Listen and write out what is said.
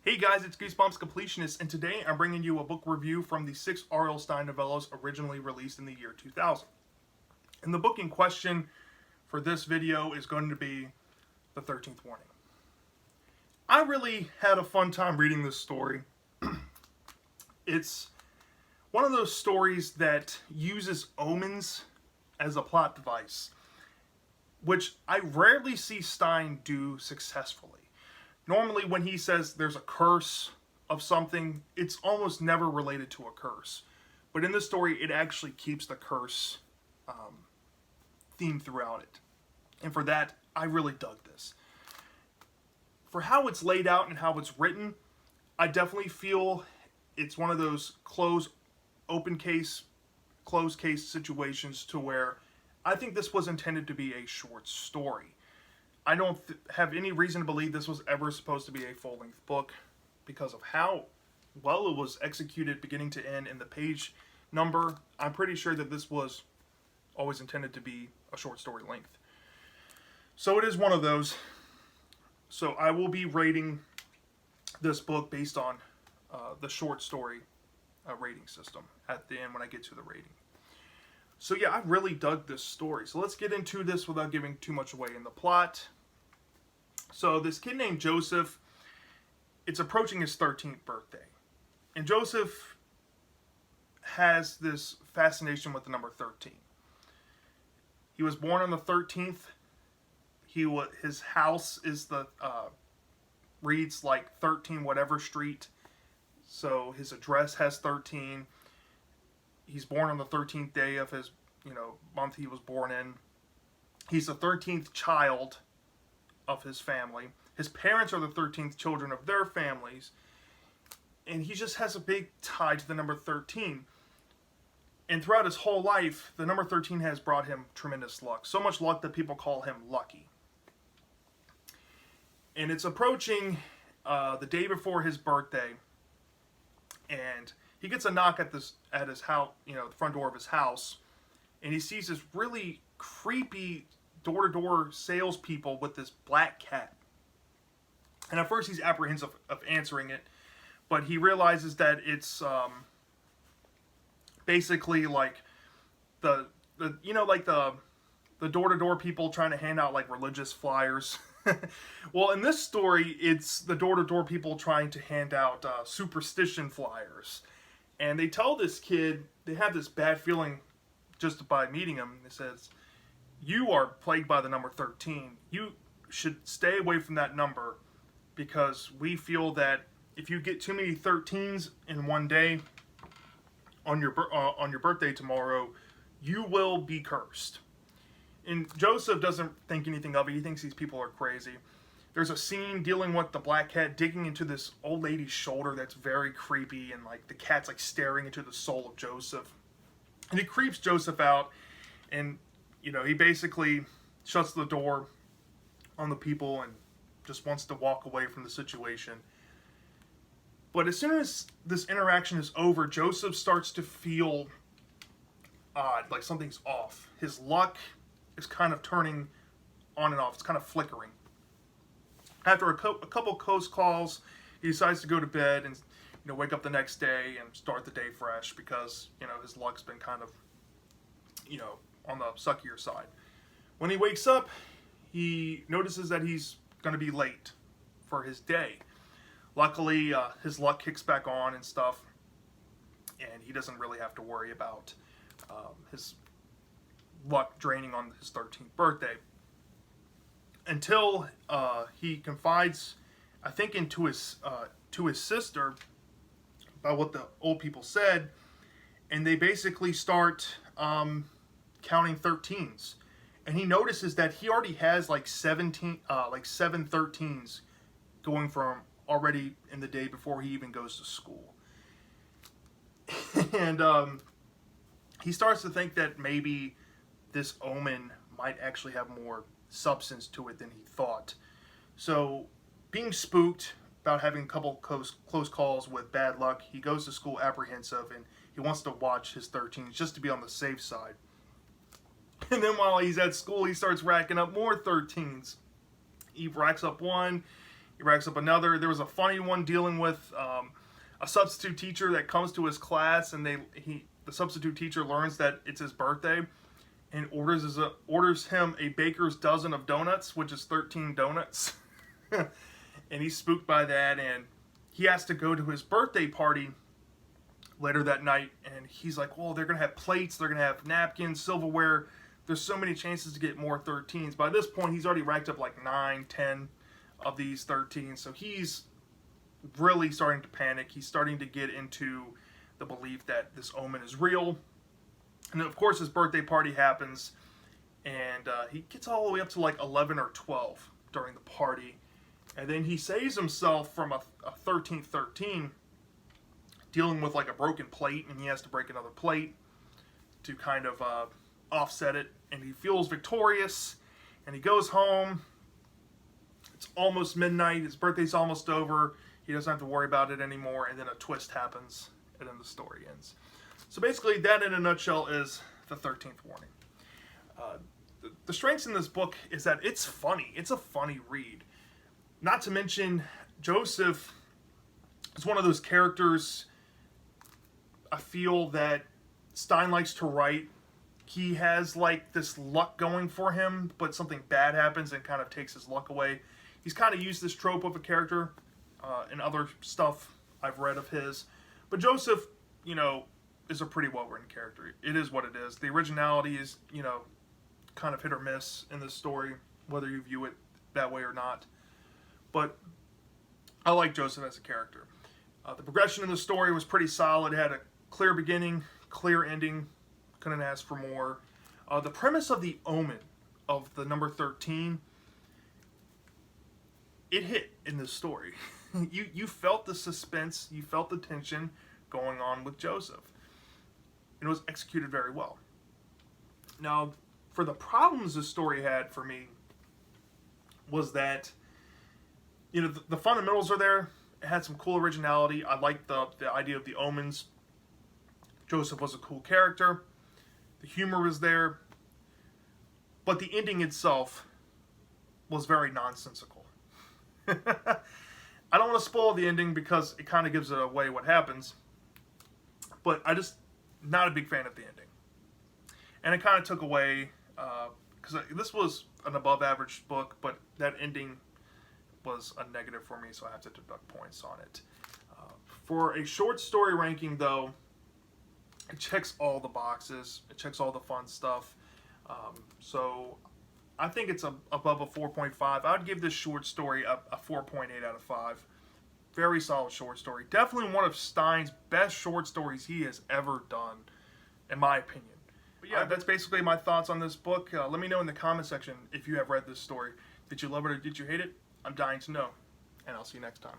Hey guys, it's Goosebumps Completionist, and today I'm bringing you a book review from the 6 R.L. Stine novellas originally released in the year 2000. And the book in question for this video is going to be The 13th Warning. I really had a fun time reading this story. It's one of those stories that uses omens as a plot device, which I rarely see Stine do successfully. Normally when he says there's a curse of something, it's almost never related to a curse. But in this story, it actually keeps the curse theme throughout it. And for that, I really dug this. For how it's laid out and how it's written, I definitely feel it's one of those closed case situations to where I think this was intended to be a short story. I don't have any reason to believe this was ever supposed to be a full-length book because of how well it was executed beginning to end in the page number. I'm pretty sure that this was always intended to be a short story length. So it is one of those. So I will be rating this book based on the short story rating system at the end when I get to the rating. So yeah, I really dug this story. So let's get into this without giving too much away in the plot. So this kid named Joseph, it's approaching his 13th birthday. And Joseph has this fascination with the number 13. He was born on the 13th. His house is reads like 13 whatever street. So his address has 13. He's born on the 13th day of his, month he was born in. He's the 13th child of his family. His parents are the 13th children of their families. And he just has a big tie to the number 13. And throughout his whole life, the number 13 has brought him tremendous luck. So much luck that people call him Lucky. And it's approaching the day before his birthday. And he gets a knock at his house, the front door of his house, and he sees this really creepy door-to-door salespeople with this black cat. And at first he's apprehensive of answering it, but he realizes that it's basically like the door-to-door people trying to hand out like religious flyers. Well, in this story, it's the door-to-door people trying to hand out superstition flyers. And they tell this kid, they have this bad feeling just by meeting him. It says, you are plagued by the number 13. You should stay away from that number because we feel that if you get too many 13s in one day on your birthday tomorrow, you will be cursed. And Joseph doesn't think anything of it. He thinks these people are crazy. There's a scene dealing with the black cat digging into this old lady's shoulder that's very creepy, and like the cat's like staring into the soul of Joseph. And it creeps Joseph out, and he basically shuts the door on the people and just wants to walk away from the situation. But as soon as this interaction is over, Joseph starts to feel odd, like something's off. His luck is kind of turning on and off. It's kind of flickering. After a couple close calls, he decides to go to bed and wake up the next day and start the day fresh because his luck's been kind of on the suckier side. When he wakes up, he notices that he's going to be late for his day. Luckily, his luck kicks back on and stuff, and he doesn't really have to worry about his luck draining on his 13th birthday. Until he confides, I think, into his sister about what the old people said, and they basically start counting 13s. And he notices that he already has like 7 13s going from already in the day before he even goes to school. And he starts to think that maybe this omen might actually have more substance to it than he thought. So, being spooked about having a couple close calls with bad luck, he goes to school apprehensive and he wants to watch his 13s just to be on the safe side. And then while he's at school, he starts racking up more 13s. He racks up one, He racks up another. There was a funny one dealing with a substitute teacher that comes to his class, and the substitute teacher learns that it's his birthday, and orders him a baker's dozen of donuts, which is 13 donuts. And he's spooked by that, and he has to go to his birthday party later that night, and he's like, well, they're going to have plates, they're going to have napkins, silverware. There's so many chances to get more 13s. By this point, he's already racked up like 9, 10 of these 13s, so he's really starting to panic. He's starting to get into the belief that this omen is real. And of course, his birthday party happens, and he gets all the way up to like 11 or 12 during the party. And then he saves himself from a 13th 13, dealing with like a broken plate, and he has to break another plate to kind of offset it. And he feels victorious, and he goes home. It's almost midnight. His birthday's almost over. He doesn't have to worry about it anymore, and then a twist happens, and then the story ends. So basically, that in a nutshell is the 13th Warning. The strengths in this book is that it's funny. It's a funny read. Not to mention, Joseph is one of those characters I feel that Stine likes to write. He has like this luck going for him, but something bad happens and kind of takes his luck away. He's kind of used this trope of a character in other stuff I've read of his. But Joseph, you know, is a pretty well-written character. It is what it is. The originality is, you know, kind of hit or miss in this story, whether you view it that way or not. But I like Joseph as a character. The progression in the story was pretty solid. It had a clear beginning, clear ending. Couldn't ask for more. The premise of the omen of the number 13, it hit in this story. You felt the suspense, you felt the tension going on with Joseph. It was executed very well. Now, for the problems this story had for me was that, you know, the fundamentals are there. It had some cool originality. I liked the idea of the omens. Joseph was a cool character. The humor was there. But the ending itself was very nonsensical. I don't want to spoil the ending because it kind of gives it away what happens. But I just, not a big fan of the ending. And it kind of took away, because this was an above average book, but that ending was a negative for me, so I have to deduct points on it. For a short story ranking, though, it checks all the boxes. It checks all the fun stuff. So I think it's above a 4.5. I would give this short story a 4.8 out of 5. Very solid short story. Definitely one of Stine's best short stories he has ever done, in my opinion. But yeah, that's basically my thoughts on this book. Let me know in the comment section if you have read this story. Did you love it or did you hate it? I'm dying to know. And I'll see you next time.